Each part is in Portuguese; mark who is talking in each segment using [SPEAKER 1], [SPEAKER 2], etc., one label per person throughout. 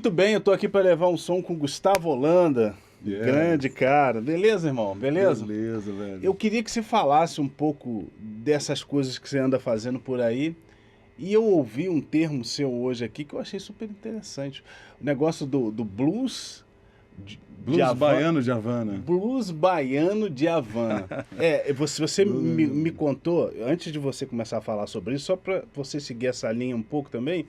[SPEAKER 1] Muito bem, eu tô aqui para levar um som com Gustavo Holanda. Grande cara. Beleza, irmão? Beleza?
[SPEAKER 2] Beleza, velho.
[SPEAKER 1] Eu queria que você falasse um pouco dessas coisas que você anda fazendo por aí. E eu ouvi um termo seu hoje aqui que eu achei super interessante. O negócio do blues...
[SPEAKER 2] Blues baiano de Havana.
[SPEAKER 1] Blues baiano de Havana. Você me contou, antes de você começar a falar sobre isso, só para você seguir essa linha um pouco também,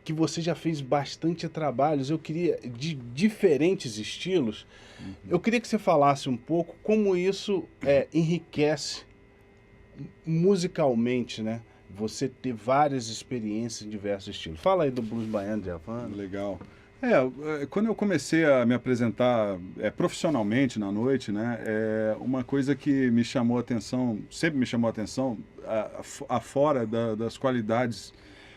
[SPEAKER 1] que você já fez bastante trabalhos, eu queria, de diferentes estilos, eu queria que você falasse um pouco como isso enriquece musicalmente, né? Você ter várias experiências em diversos estilos. Fala aí do blues baiano de Havana.
[SPEAKER 2] Legal. Quando eu comecei a me apresentar profissionalmente na noite, né, uma coisa que me chamou a atenção, sempre me chamou a atenção, afora das qualidades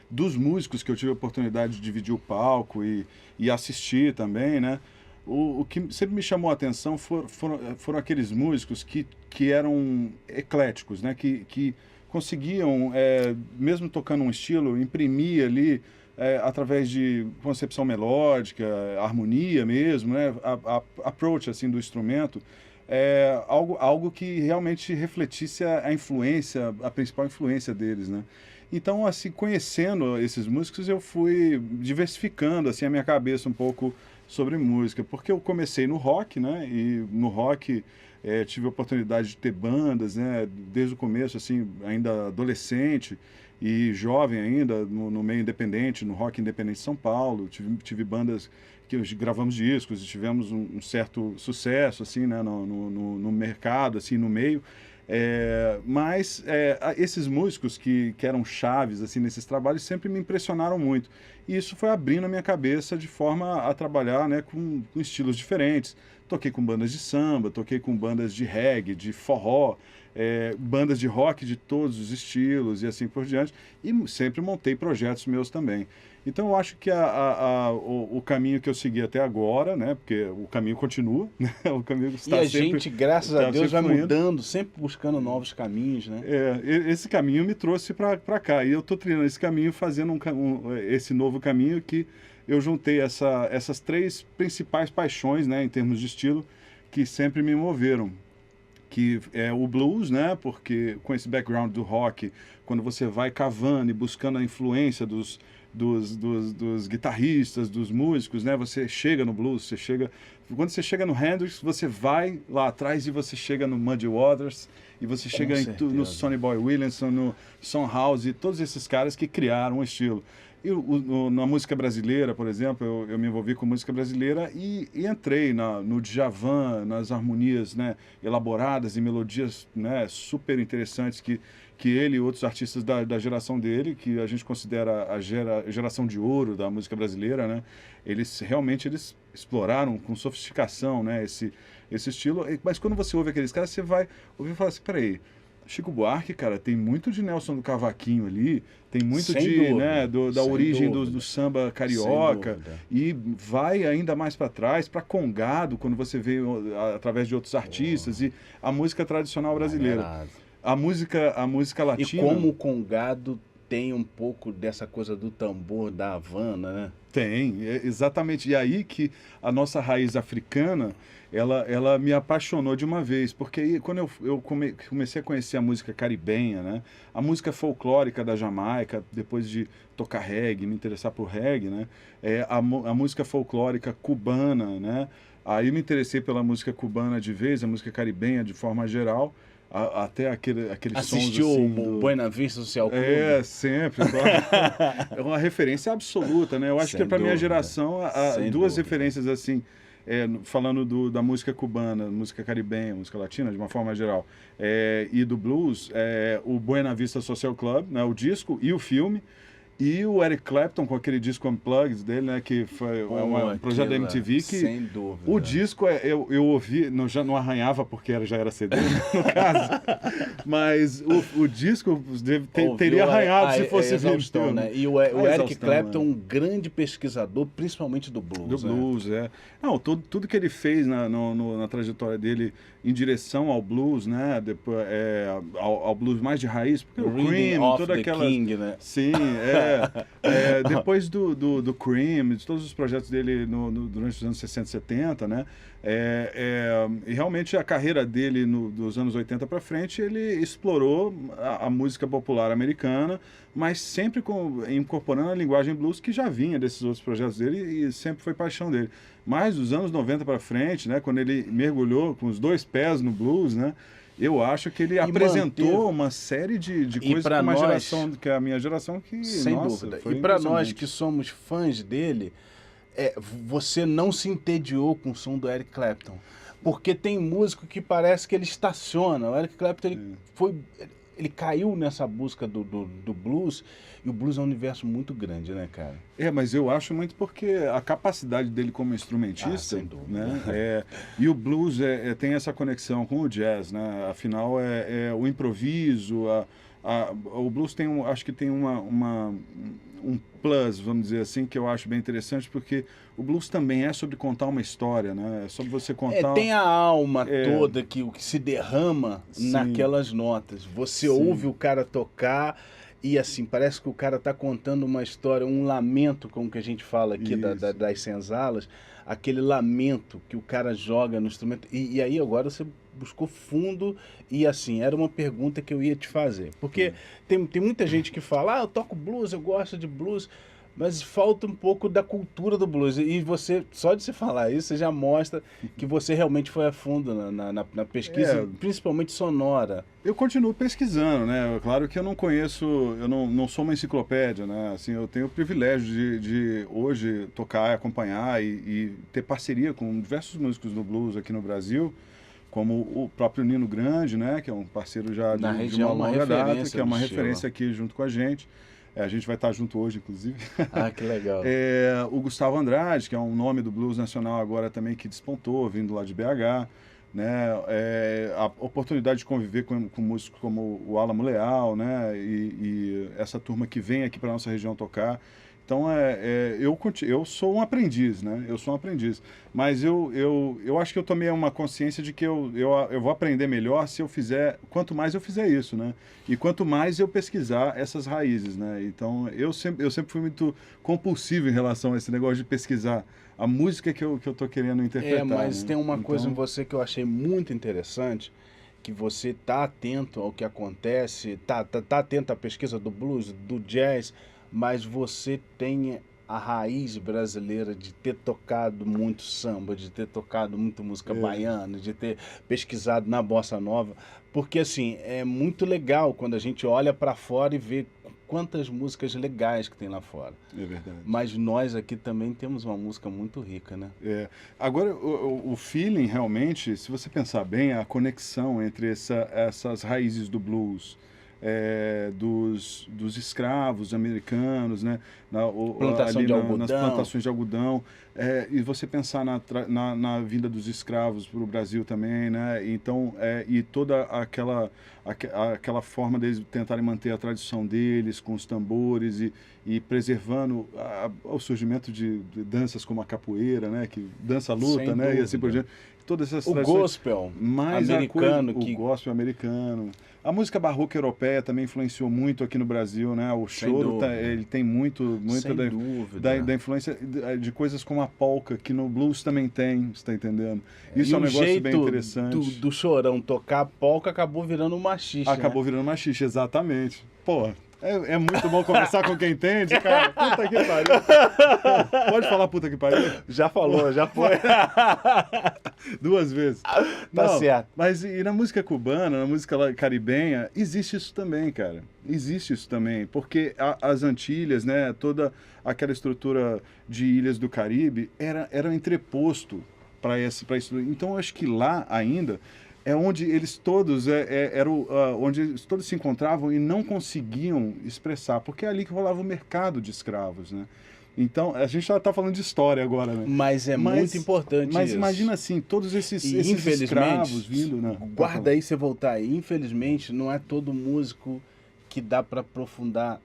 [SPEAKER 2] dos músicos que eu tive a oportunidade de dividir o palco e assistir também, né, o que sempre me chamou a atenção foram aqueles músicos que eram ecléticos, né, que conseguiam, mesmo tocando um estilo, imprimir ali, através de concepção melódica, harmonia mesmo, né? Approach assim, do instrumento, algo que realmente refletisse a influência, a principal influência deles, né? Então, assim, conhecendo esses músicos, eu fui diversificando assim, a minha cabeça um pouco sobre música, porque eu comecei no rock, né? E no rock tive a oportunidade de ter bandas, né? Desde o começo, assim, ainda adolescente e jovem ainda, no meio independente, no rock independente de São Paulo. Tive bandas que gravamos discos e tivemos um certo sucesso, assim, né, no mercado, assim, no meio. Mas esses músicos que eram chaves, assim, nesses trabalhos sempre me impressionaram muito. E isso foi abrindo a minha cabeça de forma a trabalhar, né, com estilos diferentes. Toquei com bandas de samba, toquei com bandas de reggae, de forró, bandas de rock de todos os estilos e assim por diante, e sempre montei projetos meus também. Então eu acho que o caminho que eu segui até agora, né, porque o caminho continua, né, o caminho está
[SPEAKER 1] e a
[SPEAKER 2] sempre,
[SPEAKER 1] gente, graças a Deus, vai
[SPEAKER 2] fluindo.
[SPEAKER 1] mudando, sempre buscando novos caminhos, né?
[SPEAKER 2] Esse caminho me trouxe para cá, e eu estou trilhando esse caminho, fazendo esse novo caminho que eu juntei essas três principais paixões, né, em termos de estilo, que sempre me moveram. Que é o blues, né? Porque com esse background do rock, quando você vai cavando e buscando a influência dos guitarristas, dos músicos, né? Você chega no blues, quando você chega no Hendrix, você vai lá atrás e você chega no Muddy Waters, e você chega no Sonny Boy Williamson, no Son House, e todos esses caras que criaram um estilo. E na música brasileira, por exemplo, eu me envolvi com música brasileira e entrei no Djavan, nas harmonias, né, elaboradas e melodias, né, super interessantes que ele e outros artistas da geração dele, que a gente considera a geração de ouro da música brasileira, né, eles exploraram com sofisticação, né, esse estilo. Mas quando você ouve aqueles caras, você vai ouvir e falar assim, peraí, Chico Buarque, cara, tem muito de Nelson do Cavaquinho ali, tem muito da origem do samba carioca, e vai ainda mais para trás, para Congado, quando você vê através de outros artistas, e a música tradicional brasileira. A música latina...
[SPEAKER 1] E como o Congado tem um pouco dessa coisa do tambor da Havana, né?
[SPEAKER 2] Tem, exatamente. E aí que a nossa raiz africana, ela me apaixonou de uma vez, porque aí, quando eu comecei a conhecer a música caribenha, né, a música folclórica da Jamaica, depois de tocar reggae, me interessar por reggae, né, a música folclórica cubana, né, aí me interessei pela música cubana de vez, a música caribenha de forma geral, até aqueles sons
[SPEAKER 1] assistiu
[SPEAKER 2] assim,
[SPEAKER 1] o Buena Vista Social Club?
[SPEAKER 2] Sempre. Claro. É uma referência absoluta, né? Eu acho que para minha geração, duas referências assim, falando da música cubana, música caribenha, música latina, de uma forma geral, e do blues, o Buena Vista Social Club, né? O disco e o filme. E o Eric Clapton com aquele disco Unplugged dele, né, que foi um projeto da MTV, que
[SPEAKER 1] sem dúvida,
[SPEAKER 2] o disco eu ouvi, já não arranhava porque já era CD, no caso, mas o disco teria arranhado se fosse
[SPEAKER 1] exaustão, né? E o Eric Clapton, um grande pesquisador, principalmente do blues.
[SPEAKER 2] Do blues, Não, tudo que ele fez na trajetória dele em direção ao blues, né, depois, ao blues mais de raiz, porque o Cream, toda aquela...
[SPEAKER 1] King, né?
[SPEAKER 2] Sim, Depois do Cream, de todos os projetos dele durante os anos 60 e 70, né? E realmente a carreira dele dos anos 80 para frente, ele explorou a música popular americana, mas sempre incorporando a linguagem blues que já vinha desses outros projetos dele e sempre foi paixão dele. Mas dos anos 90 para frente, né, quando ele mergulhou com os 2 pés no blues, né, eu acho que ele apresentou uma série de coisas para uma geração, que é a minha geração, que,
[SPEAKER 1] sem dúvida. E para nós que somos fãs dele, você não se entediou com o som do Eric Clapton. Porque tem músico que parece que ele estaciona. O Eric Clapton, ele caiu nessa busca do blues, e o blues é um universo muito grande, né, cara?
[SPEAKER 2] Mas eu acho muito porque a capacidade dele como instrumentista,
[SPEAKER 1] sem dúvida,
[SPEAKER 2] né? E o blues tem essa conexão com o jazz, né? Afinal, o improviso, o blues acho que tem um plus, vamos dizer assim, que eu acho bem interessante, porque o blues também é sobre contar uma história, né? É sobre você contar...
[SPEAKER 1] tem a alma toda o que se derrama naquelas notas. Você ouve o cara tocar e, assim, parece que o cara tá contando uma história, um lamento, como que a gente fala aqui das senzalas, aquele lamento que o cara joga no instrumento. E aí agora você buscou fundo e, assim, era uma pergunta que eu ia te fazer. Porque tem muita gente que fala, eu toco blues, eu gosto de blues, mas falta um pouco da cultura do blues. E você, só de você falar isso, você já mostra que você realmente foi a fundo na pesquisa, principalmente sonora.
[SPEAKER 2] Eu continuo pesquisando, né? Claro que eu não conheço, eu não sou uma enciclopédia, né? Assim, eu tenho o privilégio de hoje tocar, acompanhar e ter parceria com diversos músicos do blues aqui no Brasil, como o próprio Nino Grande, né? Que é um parceiro já de uma longa data, que é uma referência aqui junto com a gente. A gente vai estar junto hoje, inclusive.
[SPEAKER 1] Ah, que legal.
[SPEAKER 2] O Gustavo Andrade, que é um nome do blues nacional agora também, que despontou, vindo lá de BH. Né? A oportunidade de conviver com músicos como o Álamo Leal, né? E essa turma que vem aqui para a nossa região tocar. Então, eu sou um aprendiz, né? Eu sou um aprendiz. Mas eu acho que eu tomei uma consciência de que eu vou aprender melhor se eu fizer... Quanto mais eu fizer isso, né? E quanto mais eu pesquisar essas raízes, né? Então, eu sempre fui muito compulsivo em relação a esse negócio de pesquisar a música que eu tô querendo interpretar.
[SPEAKER 1] Mas
[SPEAKER 2] né?
[SPEAKER 1] tem uma coisa em você que eu achei muito interessante, que você tá atento ao que acontece, tá atento à pesquisa do blues, do jazz, mas você tem a raiz brasileira de ter tocado muito samba, de ter tocado muito música baiana, de ter pesquisado na bossa nova, porque assim, é muito legal quando a gente olha para fora e vê quantas músicas legais que tem lá fora.
[SPEAKER 2] É verdade.
[SPEAKER 1] Mas nós aqui também temos uma música muito rica, né?
[SPEAKER 2] Agora, o feeling realmente, se você pensar bem, a conexão entre essas raízes do blues, dos escravos americanos, né?
[SPEAKER 1] Plantação de algodão.
[SPEAKER 2] Nas plantações de algodão, e você pensar na vinda dos escravos para o Brasil também, né? Então, e toda aquela forma deles tentarem manter a tradição deles com os tambores e preservando o surgimento de danças como a capoeira, né? Que dança-luta,
[SPEAKER 1] Sem
[SPEAKER 2] né?
[SPEAKER 1] dúvida.
[SPEAKER 2] E assim por diante. Todas essas
[SPEAKER 1] O gospel americano.
[SPEAKER 2] O gospel americano. A música barroca europeia também influenciou muito aqui no Brasil, né? O choro, ele tem muito da influência de coisas como a polca, que no blues também tem, você está entendendo? Isso é um negócio bem interessante.
[SPEAKER 1] Do Chorão tocar a polca acabou virando um machista.
[SPEAKER 2] Acabou virando machista, exatamente. Pô, é muito bom conversar com quem entende, cara. Puta que pariu. Pode falar puta que pariu?
[SPEAKER 1] Já falou, já foi.
[SPEAKER 2] 2 vezes.
[SPEAKER 1] Tá certo.
[SPEAKER 2] Mas e na música cubana, na música caribenha, existe isso também, cara. Existe isso também. Porque as Antilhas, né, toda aquela estrutura de ilhas do Caribe era um entreposto para isso. Então, eu acho que lá ainda é onde eles todos onde eles todos se encontravam e não conseguiam expressar, porque é ali que rolava o mercado de escravos, né? Então, a gente já está falando de história agora, né?
[SPEAKER 1] Mas muito importante
[SPEAKER 2] mas
[SPEAKER 1] isso.
[SPEAKER 2] Imagina assim, todos esses escravos vindo, né?
[SPEAKER 1] Guarda aí você voltar aí. Infelizmente, não é todo músico que dá para aprofundar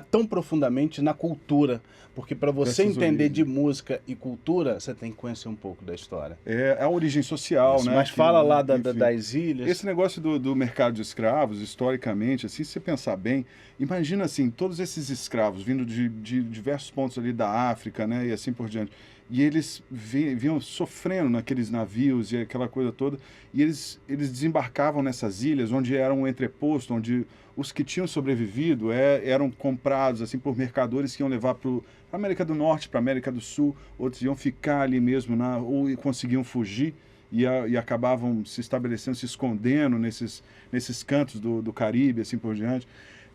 [SPEAKER 1] tão profundamente na cultura. Porque para você
[SPEAKER 2] Dessas
[SPEAKER 1] entender
[SPEAKER 2] origens.
[SPEAKER 1] de música e cultura, você tem que conhecer um pouco da história.
[SPEAKER 2] É a origem social,
[SPEAKER 1] Isso,
[SPEAKER 2] né?
[SPEAKER 1] mas
[SPEAKER 2] que,
[SPEAKER 1] fala lá
[SPEAKER 2] enfim,
[SPEAKER 1] das ilhas.
[SPEAKER 2] esse negócio do mercado de escravos, historicamente, assim, se você pensar bem, imagina assim, todos esses escravos vindo de diversos pontos ali da África, né, e assim por diante. E eles vinham sofrendo naqueles navios e aquela coisa toda, e eles desembarcavam nessas ilhas onde era um entreposto, onde os que tinham sobrevivido eram comprados assim por mercadores que iam levar para a América do Norte, para a América do Sul, outros iam ficar ali mesmo, ou conseguiam fugir e acabavam se estabelecendo, se escondendo nesses cantos do Caribe, assim por diante.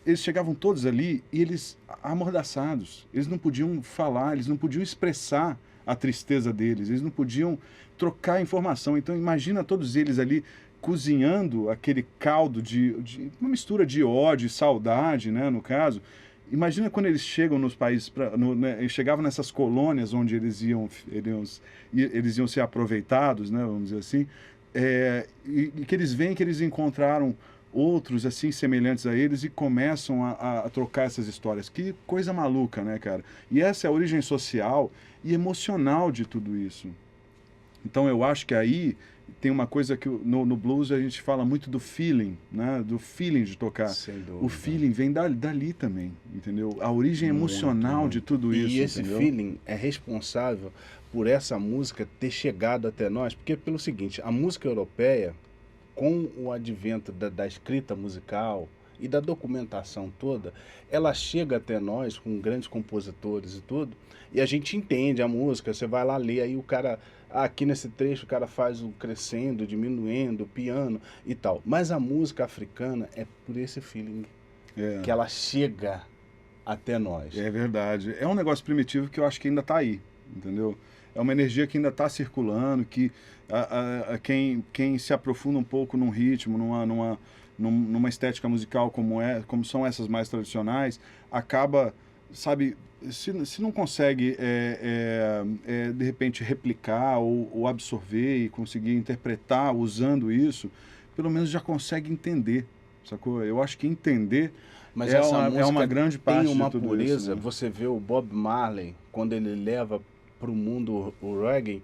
[SPEAKER 2] Eles chegavam todos ali e eles amordaçados, eles não podiam falar, eles não podiam expressar a tristeza deles, eles não podiam trocar informação. Então imagina todos eles ali cozinhando aquele caldo de uma mistura de ódio e saudade, né, no caso. Imagina quando eles chegam nos países, eles chegavam nessas colônias onde eles iam ser aproveitados, né, vamos dizer assim, e que eles veem que eles encontraram outros assim semelhantes a eles e começam a trocar essas histórias. Que coisa maluca, né, cara? E essa é a origem social e emocional de tudo isso. Então eu acho que aí tem uma coisa que no blues a gente fala muito do feeling, né? Do feeling de tocar.
[SPEAKER 1] Sem dúvida.
[SPEAKER 2] O feeling vem dali também, entendeu? A origem emocional de tudo isso.
[SPEAKER 1] E esse
[SPEAKER 2] entendeu?
[SPEAKER 1] feeling é responsável por essa música ter chegado até nós, porque pelo seguinte, a música europeia, com o advento da escrita musical e da documentação toda, ela chega até nós com grandes compositores e tudo, e a gente entende a música, você vai lá ler, aí o cara, aqui nesse trecho o cara faz o crescendo, diminuindo, o piano e tal. Mas a música africana é por esse feeling que ela chega até nós.
[SPEAKER 2] É verdade. É um negócio primitivo que eu acho que ainda está aí, entendeu? É uma energia que ainda está circulando, que quem se aprofunda um pouco num ritmo, numa estética musical como são essas mais tradicionais, acaba, sabe, se não consegue de repente replicar ou absorver e conseguir interpretar usando isso, pelo menos já consegue entender, sacou? Eu acho que entender
[SPEAKER 1] Mas essa música
[SPEAKER 2] uma grande parte
[SPEAKER 1] tem uma
[SPEAKER 2] de tudo
[SPEAKER 1] pureza.
[SPEAKER 2] isso, né?
[SPEAKER 1] Você vê o Bob Marley, quando ele leva para o mundo o reggae,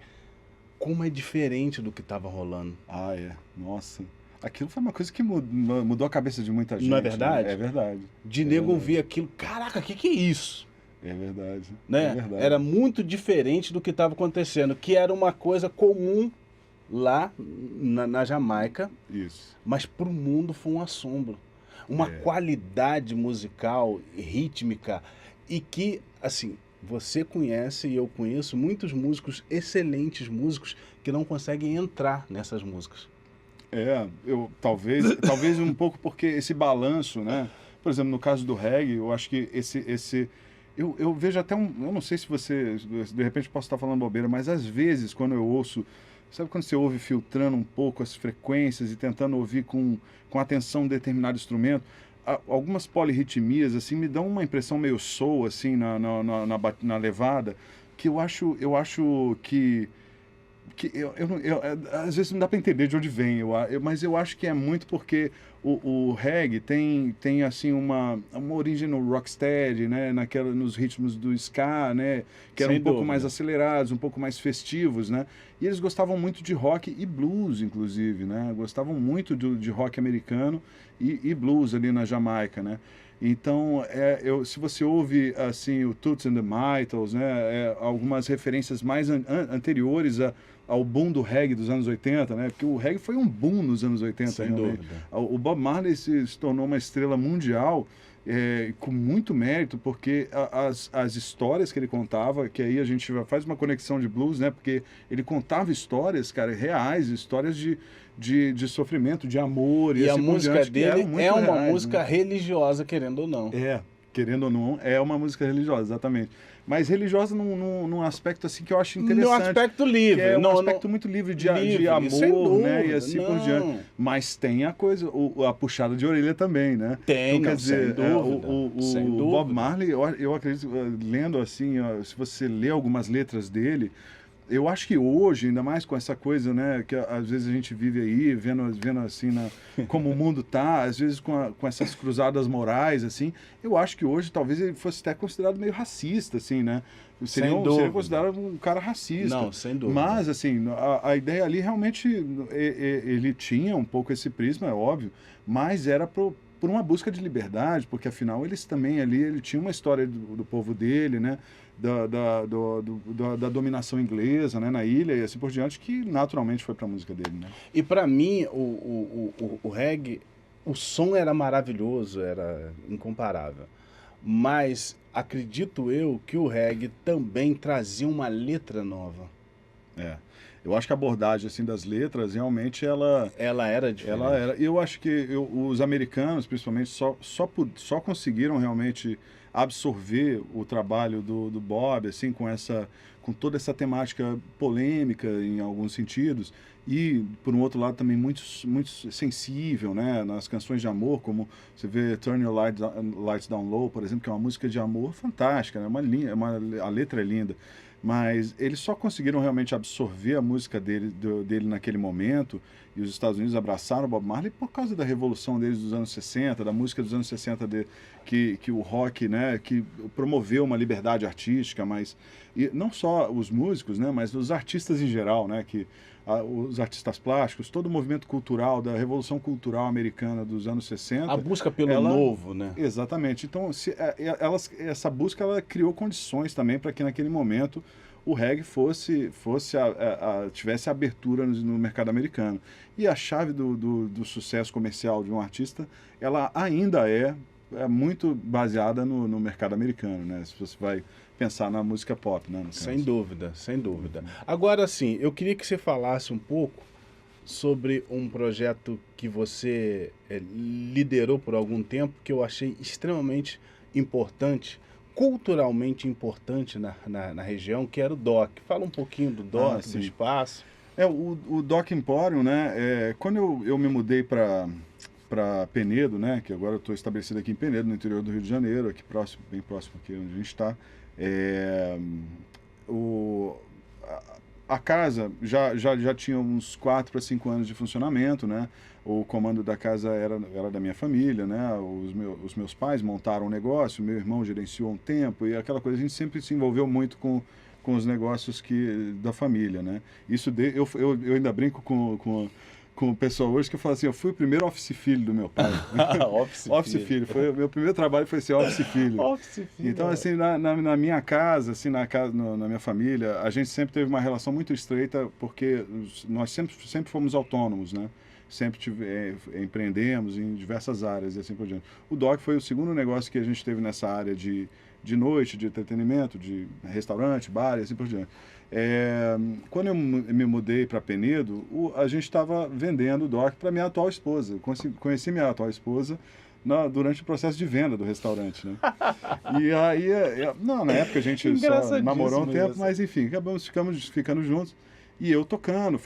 [SPEAKER 1] como é diferente do que estava rolando.
[SPEAKER 2] Ah, é. Nossa. Aquilo foi uma coisa que mudou a cabeça de muita gente.
[SPEAKER 1] Não é verdade?
[SPEAKER 2] Né? É verdade.
[SPEAKER 1] De nego ouvir aquilo, caraca, o que é isso?
[SPEAKER 2] É verdade.
[SPEAKER 1] Né?
[SPEAKER 2] É verdade.
[SPEAKER 1] Era muito diferente do que estava acontecendo, que era uma coisa comum lá na Jamaica,
[SPEAKER 2] Isso.
[SPEAKER 1] mas para o mundo foi um assombro. Uma qualidade musical, rítmica, e que, assim, você conhece e eu conheço muitos músicos, excelentes músicos, que não conseguem entrar nessas músicas. Talvez um pouco porque esse balanço, né? Por exemplo, no caso do reggae, eu acho que eu vejo até eu não sei se você, de repente posso estar falando bobeira, mas às vezes quando eu ouço, sabe quando você ouve filtrando um pouco as frequências e tentando ouvir com atenção um determinado instrumento, algumas polirritmias assim me dão uma impressão meio soul assim na levada, que eu acho que às vezes não dá para entender de onde vem, mas eu acho que é muito porque o reggae tem assim uma origem no rocksteady, né, nos ritmos do ska, né, que eram um pouco mais acelerados, um pouco mais festivos, né, e eles gostavam muito de rock e blues, inclusive, né, gostavam muito de rock americano e blues ali na Jamaica, né. Então, se você ouve assim o Toots and the Maytals, né, algumas referências mais anteriores ao boom do reggae dos anos 80, né, porque o reggae foi um boom nos anos 80. Sem
[SPEAKER 2] realmente.
[SPEAKER 1] dúvida.
[SPEAKER 2] O Bob Marley se tornou uma estrela mundial com muito mérito, porque as histórias que ele contava, que aí a gente faz uma conexão de blues, né, porque ele contava histórias, cara, reais, histórias de sofrimento, de amor
[SPEAKER 1] e
[SPEAKER 2] assim
[SPEAKER 1] a música dele é uma
[SPEAKER 2] reais,
[SPEAKER 1] música
[SPEAKER 2] né?
[SPEAKER 1] religiosa, querendo ou não.
[SPEAKER 2] Querendo ou não, é uma música religiosa, exatamente. Mas religiosa num aspecto assim que eu acho interessante.
[SPEAKER 1] No aspecto livre.
[SPEAKER 2] Que é um aspecto muito livre de amor,
[SPEAKER 1] dúvida,
[SPEAKER 2] né? E assim por diante. Mas tem a coisa, a puxada de orelha também, né?
[SPEAKER 1] Tem,
[SPEAKER 2] então, quer dizer,
[SPEAKER 1] sem dúvida.
[SPEAKER 2] O Bob Marley, eu acredito, lendo assim, se você lê algumas letras dele, eu acho que hoje, ainda mais com essa coisa, né, que às vezes a gente vive aí, vendo assim, como o mundo tá, às vezes com essas cruzadas morais, assim, eu acho que hoje talvez ele fosse até considerado meio racista, assim, né? Seria considerado um cara racista.
[SPEAKER 1] Não, sem dúvida.
[SPEAKER 2] Mas, assim, a ideia ali realmente, ele tinha um pouco esse prisma, é óbvio, mas era por uma busca de liberdade, porque afinal eles também ali, ele tinha uma história do povo dele, né? Da dominação inglesa, né, na ilha e assim por diante, que naturalmente foi para a música dele, né?
[SPEAKER 1] E para mim, o reggae, o som era maravilhoso, era incomparável. Mas acredito eu que o reggae também trazia uma letra nova.
[SPEAKER 2] É. Eu acho que a abordagem assim das letras realmente ela
[SPEAKER 1] era diferente.
[SPEAKER 2] Ela era. Eu acho que os americanos, principalmente, só conseguiram realmente absorver o trabalho do Bob, assim, com toda essa temática polêmica em alguns sentidos e, por um outro lado, também muito sensível, né, nas canções de amor, como você vê Turn Your Lights Down Low, por exemplo, que é uma música de amor fantástica, né, a letra é linda. Mas eles só conseguiram realmente absorver a música dele naquele momento, e os Estados Unidos abraçaram o Bob Marley por causa da revolução deles dos anos 60, da música dos anos 60, que o rock, né, que promoveu uma liberdade artística, mas e não só os músicos, né, mas os artistas em geral, né, os artistas plásticos, todo o movimento cultural, da revolução cultural americana dos anos 60.
[SPEAKER 1] A busca pelo novo, né?
[SPEAKER 2] Exatamente. Então, essa busca ela criou condições também para que naquele momento o reggae tivesse abertura no mercado americano. E a chave do sucesso comercial de um artista, ela ainda é muito baseada no mercado americano, né? Se você vai pensar na música pop, né?
[SPEAKER 1] Sem dúvida, sem dúvida. Agora, sim, eu queria que você falasse um pouco sobre um projeto que você liderou por algum tempo, que eu achei extremamente importante, culturalmente importante na região, que era o DOC. Fala um pouquinho do DOC, do espaço.
[SPEAKER 2] O DOC Emporium, né? Quando eu me mudei para Penedo, né? Que agora eu estou estabelecido aqui em Penedo, no interior do Rio de Janeiro, aqui bem próximo aqui onde a gente está. A casa já tinha uns 4 para 5 anos de funcionamento, né? O comando da casa era da minha família, né? Os meus pais montaram um negócio, meu irmão gerenciou um tempo e aquela coisa, a gente sempre se envolveu muito com os negócios da família, né? Eu ainda brinco com o pessoal hoje que eu falo assim, eu fui o primeiro office filho do meu pai. Office filho. Meu primeiro trabalho foi ser office filho.
[SPEAKER 1] Office filho.
[SPEAKER 2] Então, assim, na minha casa, assim, na minha família, a gente sempre teve uma relação muito estreita porque nós sempre fomos autônomos, né? Sempre empreendemos em diversas áreas e assim por diante. O DOC foi o segundo negócio que a gente teve nessa área de noite, de entretenimento, de restaurante, bar e assim por diante. Quando eu me mudei para Penedo, a gente estava vendendo o DOC para minha atual esposa. Conheci minha atual esposa durante o processo de venda do restaurante, né? E aí, na época a gente só namorou um tempo, mas enfim, ficamos ficando juntos. E eu tocando,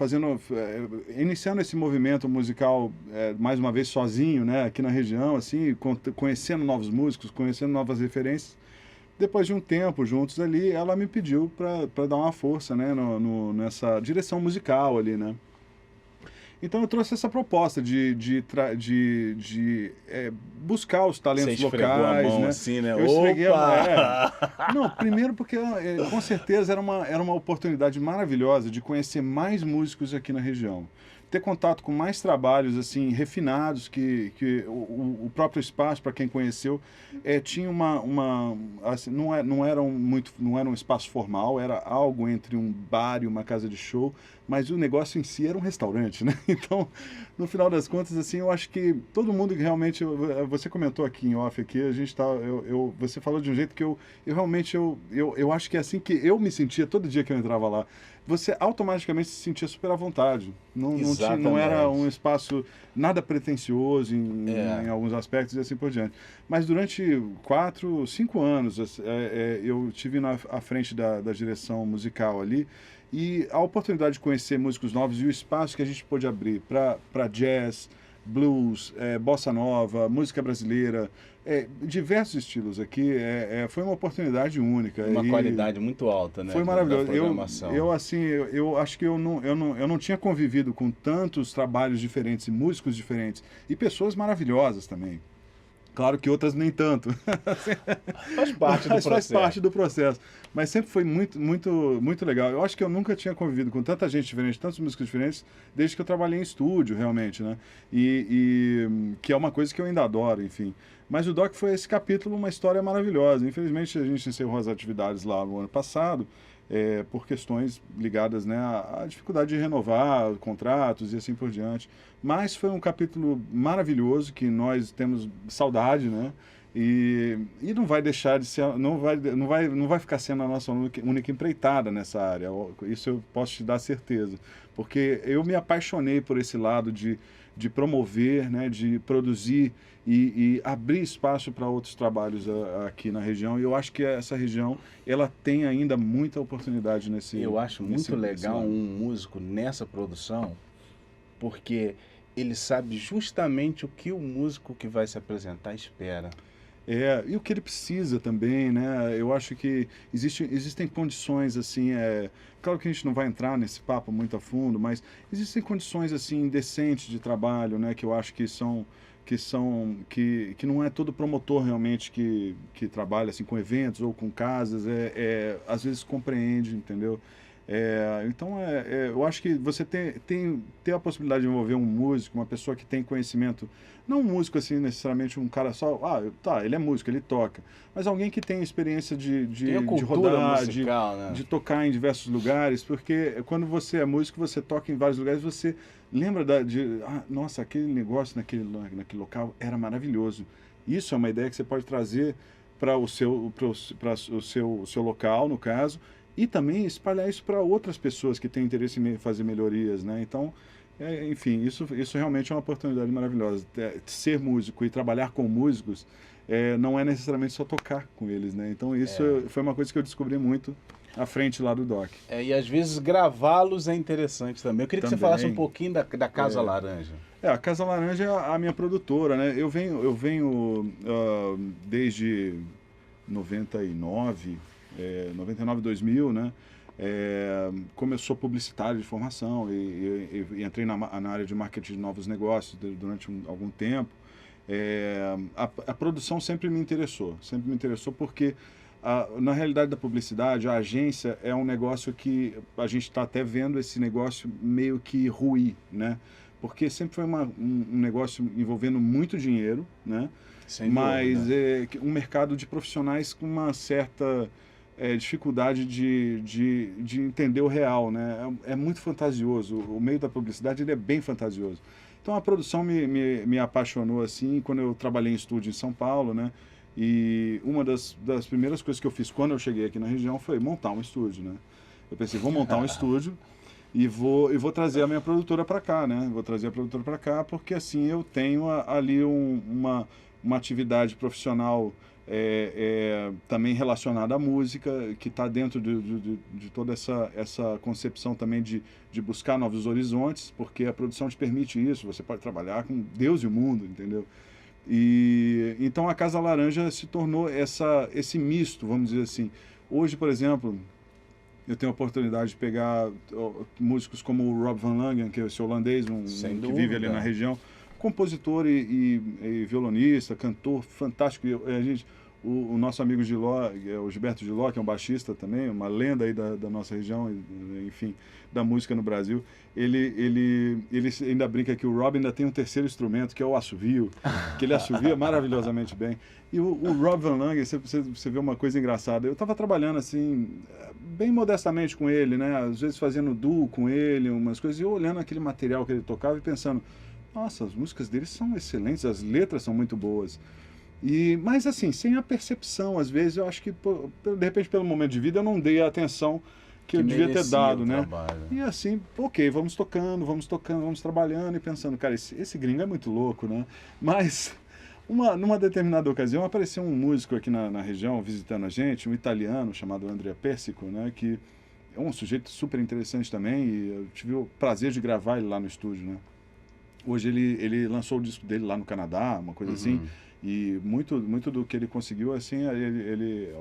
[SPEAKER 2] iniciando esse movimento musical, mais uma vez sozinho, né? Aqui na região, assim, conhecendo novos músicos, conhecendo novas referências. Depois de um tempo juntos ali, ela me pediu para dar uma força, né, nessa direção musical ali, né? Então eu trouxe essa proposta de buscar os talentos
[SPEAKER 1] Você esfregou
[SPEAKER 2] locais,
[SPEAKER 1] a mão,
[SPEAKER 2] né?
[SPEAKER 1] Assim, né?
[SPEAKER 2] Eu esfreguei a mão. Não, primeiro porque com certeza era uma oportunidade maravilhosa de conhecer mais músicos aqui na região. Ter contato com mais trabalhos assim refinados que o próprio espaço, para quem conheceu, tinha assim, não era um espaço formal, era algo entre um bar e uma casa de show, mas o negócio em si era um restaurante, né? Então, no final das contas, assim, eu acho que todo mundo realmente, você comentou aqui em off aqui, a gente você falou de um jeito que eu realmente eu acho que é assim que eu me sentia todo dia que eu entrava lá. Você automaticamente se sentia super à vontade. Não era um espaço nada pretensioso em alguns aspectos e assim por diante. Mas durante 4, 5 anos eu tive à frente da direção musical ali e a oportunidade de conhecer músicos novos e o espaço que a gente pôde abrir para jazz, blues, bossa nova, música brasileira, diversos estilos aqui. Foi uma oportunidade única.
[SPEAKER 1] Uma qualidade muito alta, né?
[SPEAKER 2] Foi maravilhoso.
[SPEAKER 1] Da programação.
[SPEAKER 2] Eu acho que eu não tinha convivido com tantos trabalhos diferentes e músicos diferentes e pessoas maravilhosas também. Claro que outras nem tanto.
[SPEAKER 1] Faz parte do processo.
[SPEAKER 2] Faz parte do processo. Mas sempre foi muito legal. Eu acho que eu nunca tinha convivido com tanta gente diferente, tantos músicos diferentes, desde que eu trabalhei em estúdio, realmente, né? E que é uma coisa que eu ainda adoro, enfim. Mas o Doc foi esse capítulo, uma história maravilhosa. Infelizmente, a gente encerrou as atividades lá no ano passado, por questões ligadas, né, à dificuldade de renovar contratos e assim por diante. Mas foi um capítulo maravilhoso que nós temos saudade, né? E não vai deixar de ser, não vai ficar sendo a nossa única empreitada nessa área. Isso eu posso te dar certeza, porque eu me apaixonei por esse lado de promover, né, de produzir e abrir espaço para outros trabalhos aqui na região. E eu acho que essa região ela tem ainda muita oportunidade nesse.
[SPEAKER 1] Eu acho muito legal um músico nessa produção, porque ele sabe justamente o que o músico que vai se apresentar espera.
[SPEAKER 2] E o que ele precisa também, né? Eu acho que existem condições, assim, claro que a gente não vai entrar nesse papo muito a fundo, mas existem condições, assim, decentes de trabalho, né? Que eu acho que que não é todo promotor realmente que trabalha, assim, com eventos ou com casas, às vezes compreende, entendeu? Então, eu acho que você ter a possibilidade de envolver um músico, uma pessoa que tem conhecimento, não um músico assim, necessariamente um cara só, ele é músico, ele toca, mas alguém que tem experiência de rodar,
[SPEAKER 1] musical, né?
[SPEAKER 2] de tocar em diversos lugares, porque quando você é músico, você toca em vários lugares, você lembra nossa, aquele negócio naquele local era maravilhoso. Isso é uma ideia que você pode trazer para o seu local, no caso, e também espalhar isso para outras pessoas que têm interesse em fazer melhorias, né? Então, enfim, isso realmente é uma oportunidade maravilhosa. Ser músico e trabalhar com músicos não é necessariamente só tocar com eles, né? Então, isso foi uma coisa que eu descobri muito à frente lá do Doc.
[SPEAKER 1] E às vezes gravá-los é interessante também. Eu queria que você falasse um pouquinho da Casa Laranja.
[SPEAKER 2] A Casa Laranja é a minha produtora, né? Eu venho desde 99, 2000, né? Como eu sou publicitário de formação e entrei na área de marketing de novos negócios durante algum tempo, a produção sempre me interessou porque na realidade da publicidade, a agência é um negócio que a gente está até vendo esse negócio meio que ruir, né? Porque sempre foi um negócio envolvendo muito dinheiro, né? Mas um mercado de profissionais com uma certa dificuldade de entender o real, né? É muito fantasioso. O meio da publicidade ele é bem fantasioso. Então a produção me apaixonou assim quando eu trabalhei em estúdio em São Paulo, né? E uma das primeiras coisas que eu fiz quando eu cheguei aqui na região foi montar um estúdio, né? Eu pensei, vou montar um estúdio e vou trazer a minha produtora para cá, né? Vou trazer a produtora para cá porque assim eu tenho ali uma atividade profissional também relacionada à música, que está dentro de toda essa concepção também de buscar novos horizontes, porque a produção te permite isso, você pode trabalhar com Deus e o mundo, entendeu? E então a Casa Laranja se tornou esse misto, vamos dizer assim. Hoje, por exemplo, eu tenho a oportunidade de pegar músicos como o Rob Van Langen, que é esse holandês, que vive ali na região, compositor e violonista, cantor fantástico. O nosso amigo Giló, o Gilberto Giló, que é um baixista também, uma lenda aí da nossa região, enfim, da música no Brasil, ele ainda brinca que o Rob ainda tem um terceiro instrumento, que é o assovio, que ele assovia maravilhosamente bem. E o Rob Van Langen, você vê uma coisa engraçada, eu estava trabalhando assim, bem modestamente com ele, né? Às vezes fazendo duo com ele, umas coisas, e eu olhando aquele material que ele tocava e pensando, nossa, as músicas dele são excelentes, as letras são muito boas. Mas assim, sem a percepção, às vezes eu acho que, de repente, pelo momento de vida, eu não dei a atenção que eu devia ter dado, né? E assim, ok, vamos tocando, vamos trabalhando e pensando, cara, esse gringo é muito louco, né? Mas, numa determinada ocasião, apareceu um músico aqui na região, visitando a gente, um italiano chamado Andrea Persico, né? Que é um sujeito super interessante também, e eu tive o prazer de gravar ele lá no estúdio, né? Hoje ele lançou o disco dele lá no Canadá, uma coisa assim, e muito do que ele conseguiu, assim, ele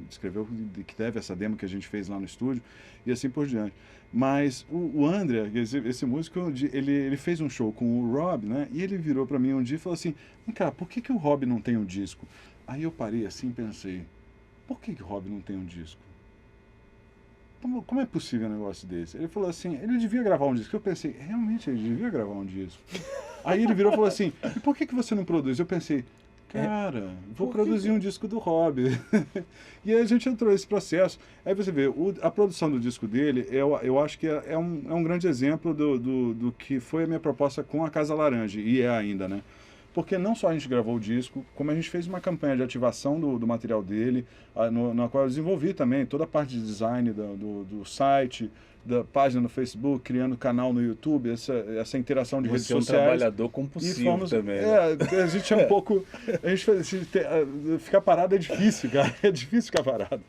[SPEAKER 2] escreveu que deve essa demo que a gente fez lá no estúdio, e assim por diante. Mas o André, esse músico, ele fez um show com o Rob, né? E ele virou para mim um dia e falou assim, cara, por que o Rob não tem um disco? Aí eu parei assim e pensei, por que o Rob não tem um disco? Como é possível um negócio desse? Ele falou assim, ele devia gravar um disco. Eu pensei, realmente, ele devia gravar um disco. Aí ele virou e falou assim, e por que você não produz? Eu pensei, cara, vou produzir um disco do Rob. E aí a gente entrou nesse processo. Aí você vê, a produção do disco dele, eu acho que é um grande exemplo do que foi a minha proposta com a Casa Laranja, e é ainda, né? Porque não só a gente gravou o disco, como a gente fez uma campanha de ativação do material dele, na qual eu desenvolvi também toda a parte de design do site, da página no Facebook, criando canal no YouTube, essa interação de redes sociais.
[SPEAKER 1] Você é um trabalhador compulsivo também.
[SPEAKER 2] Né? A gente é um pouco... Ficar parado é difícil, cara. É difícil ficar parado.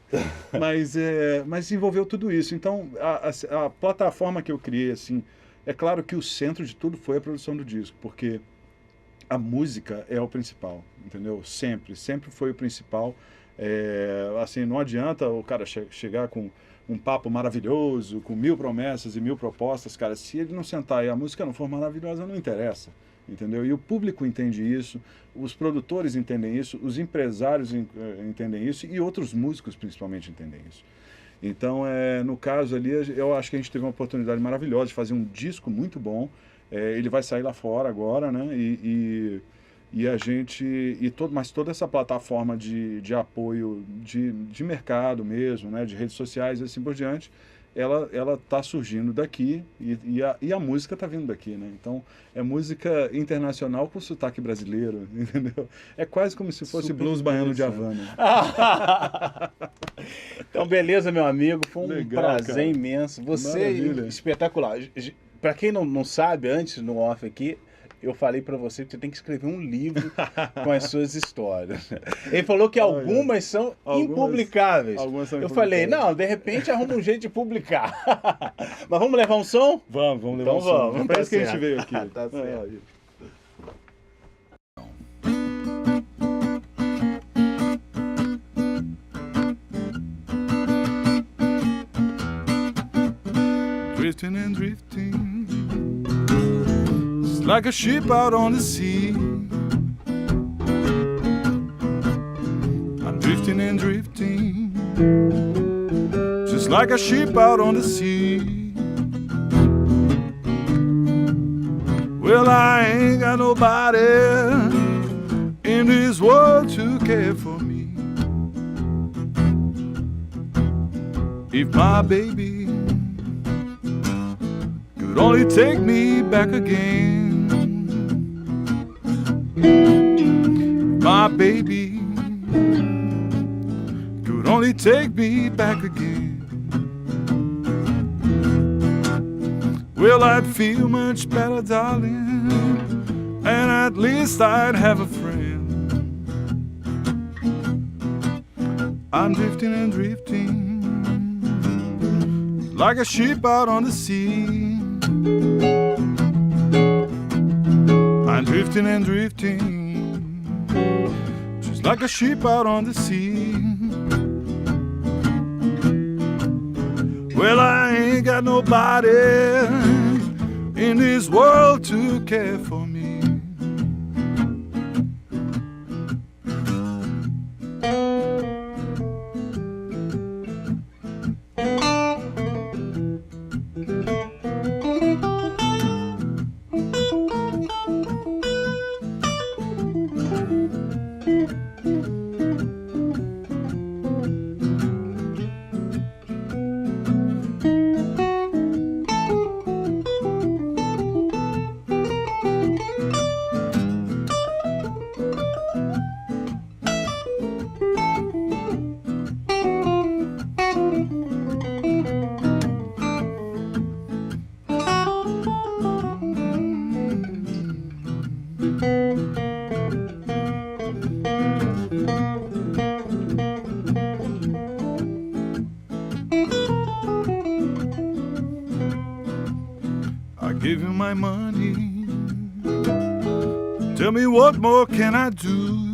[SPEAKER 2] Mas envolveu tudo isso. Então, a plataforma que eu criei, assim, é claro que o centro de tudo foi a produção do disco, porque a música é o principal, entendeu? Sempre foi o principal. Assim, não adianta o cara chegar com um papo maravilhoso, com 1000 promessas e 1000 propostas, cara, se ele não sentar e a música não for maravilhosa, não interessa, entendeu? E o público entende isso, os produtores entendem isso, os empresários entendem isso e outros músicos principalmente entendem isso. Então, no caso ali, eu acho que a gente teve uma oportunidade maravilhosa de fazer um disco muito bom. Ele vai sair lá fora agora, né? Mas toda essa plataforma de apoio de mercado mesmo, né? De redes sociais e assim por diante, ela está surgindo daqui e a música está vindo daqui, né? Então, é música internacional com sotaque brasileiro, entendeu? É quase como se fosse blues baiano de Havana.
[SPEAKER 1] Então, beleza, meu amigo. Foi um prazer
[SPEAKER 2] cara.
[SPEAKER 1] Imenso. Você
[SPEAKER 2] Maravilha.
[SPEAKER 1] Espetacular. Para quem não sabe, antes no off aqui, eu falei para você que você tem que escrever um livro com as suas histórias. Ele falou que algumas são impublicáveis.
[SPEAKER 2] Algumas são
[SPEAKER 1] eu falei, não, de repente arruma um jeito de publicar. Mas vamos levar um som?
[SPEAKER 2] Vamos levar
[SPEAKER 1] então
[SPEAKER 2] um som.
[SPEAKER 1] Vamos,
[SPEAKER 2] parece que a gente veio aqui.
[SPEAKER 1] Tá certo.
[SPEAKER 2] Drifting and drifting, it's like a ship out on the sea. I'm drifting and drifting, just like a ship out on the sea. Well, I ain't got nobody in this world to care for me. If my baby could only take me back again, my baby could only take me back again. Well, I'd feel much better, darling, and at least I'd have a friend. I'm drifting and drifting like a ship out on the sea. I'm drifting and drifting, just like a ship out on the sea. Well, I ain't got nobody in this world to care for me. I give you my money, Tell me what more can I do?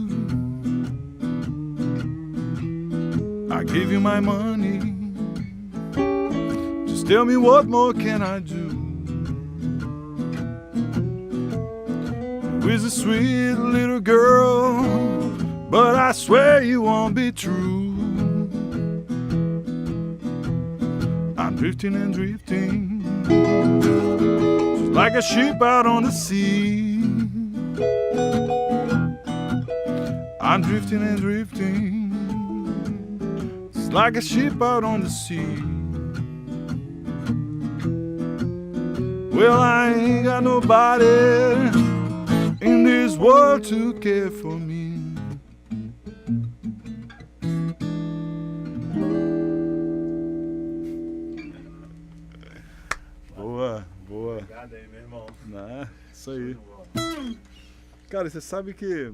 [SPEAKER 2] I give you my money. Just tell me what more can I do? You're a sweet little girl, but I swear you won't be true. I'm drifting and drifting, just like a ship out on the sea. I'm drifting and drifting, just like a ship out on the sea. Well, I ain't got nobody in this world to care for me. Boa, boa.
[SPEAKER 1] Obrigado aí, meu irmão.
[SPEAKER 2] Isso aí. Cara, você sabe que